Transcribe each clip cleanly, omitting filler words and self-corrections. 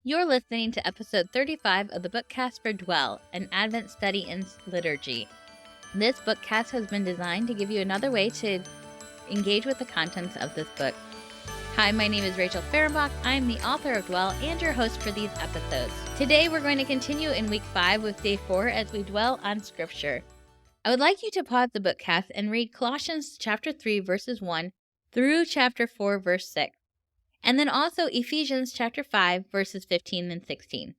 You're listening to episode 35 of the Bookcast for Dwell, an Advent study in liturgy. This bookcast has been designed to give you another way to engage with the contents of this book. Hi, my name is Rachel Fehrenbach. I'm the author of Dwell and your host for these episodes. Today we're going to continue in week 5 with day 4 as we dwell on scripture. I would like you to pause the bookcast and read Colossians chapter 3 verses 1 through chapter 4 verse 6. And then also Ephesians chapter 5, verses 15 and 16.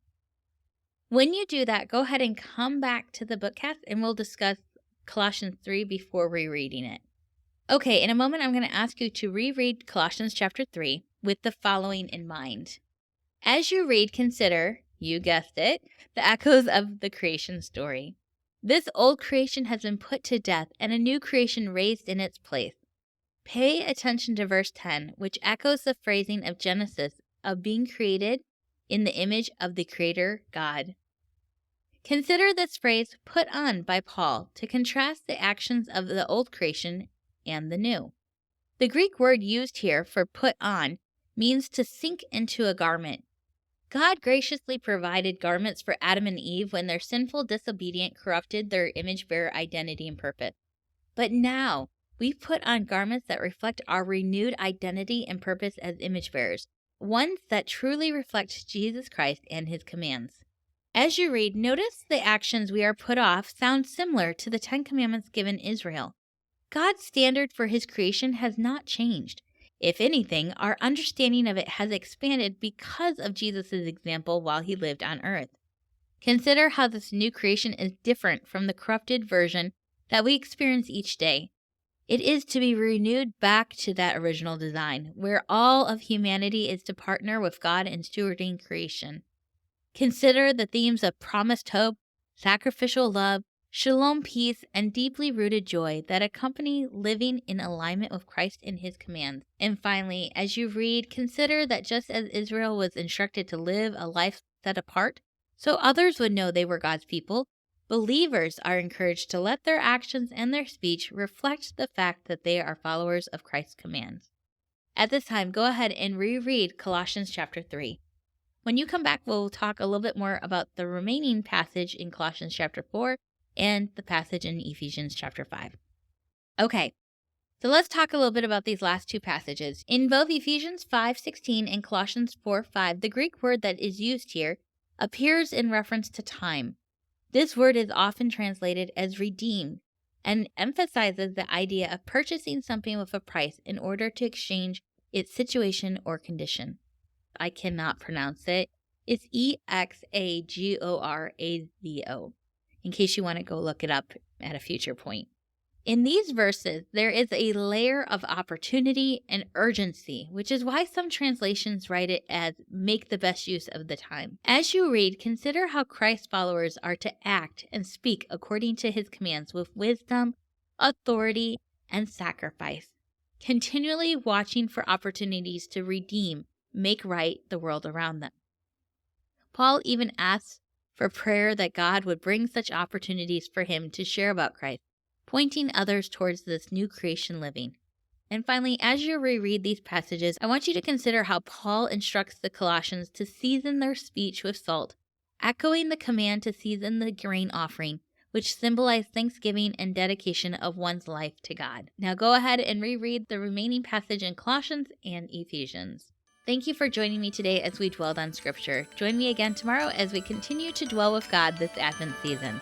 When you do that, go ahead and come back to the bookcast and we'll discuss Colossians 3 before rereading it. Okay, in a moment I'm going to ask you to reread Colossians chapter 3 with the following in mind. As you read, consider, you guessed it, the echoes of the creation story. This old creation has been put to death and a new creation raised in its place. Pay attention to verse 10, which echoes the phrasing of Genesis of being created in the image of the Creator God. Consider this phrase put on by Paul to contrast the actions of the old creation and the new. The Greek word used here for put on means to sink into a garment. God graciously provided garments for Adam and Eve when their sinful disobedience corrupted their image-bearer identity and purpose. But now, we put on garments that reflect our renewed identity and purpose as image bearers, ones that truly reflect Jesus Christ and his commands. As you read, notice the actions we are put off sound similar to the 10 Commandments given Israel. God's standard for his creation has not changed. If anything, our understanding of it has expanded because of Jesus' example while he lived on earth. Consider how this new creation is different from the corrupted version that we experience each day. It is to be renewed back to that original design, where all of humanity is to partner with God in stewarding creation. Consider the themes of promised hope, sacrificial love, shalom peace, and deeply rooted joy that accompany living in alignment with Christ and his commands. And finally, as you read, consider that just as Israel was instructed to live a life set apart, so others would know they were God's people, believers are encouraged to let their actions and their speech reflect the fact that they are followers of Christ's commands. At this time, go ahead and reread Colossians chapter 3. When you come back, we'll talk a little bit more about the remaining passage in Colossians chapter 4 and the passage in Ephesians chapter 5. Okay, so let's talk a little bit about these last two passages. In both Ephesians 5:16 and Colossians 4:5, the Greek word that is used here appears in reference to time. This word is often translated as redeemed and emphasizes the idea of purchasing something with a price in order to exchange its situation or condition. I cannot pronounce it. It's EXAGORAZO, in case you want to go look it up at a future point. In these verses, there is a layer of opportunity and urgency, which is why some translations write it as make the best use of the time. As you read, consider how Christ's followers are to act and speak according to his commands with wisdom, authority, and sacrifice, continually watching for opportunities to redeem, make right the world around them. Paul even asks for prayer that God would bring such opportunities for him to share about Christ, pointing others towards this new creation living. And finally, as you reread these passages, I want you to consider how Paul instructs the Colossians to season their speech with salt, echoing the command to season the grain offering, which symbolized thanksgiving and dedication of one's life to God. Now go ahead and reread the remaining passage in Colossians and Ephesians. Thank you for joining me today as we dwelled on Scripture. Join me again tomorrow as we continue to dwell with God this Advent season.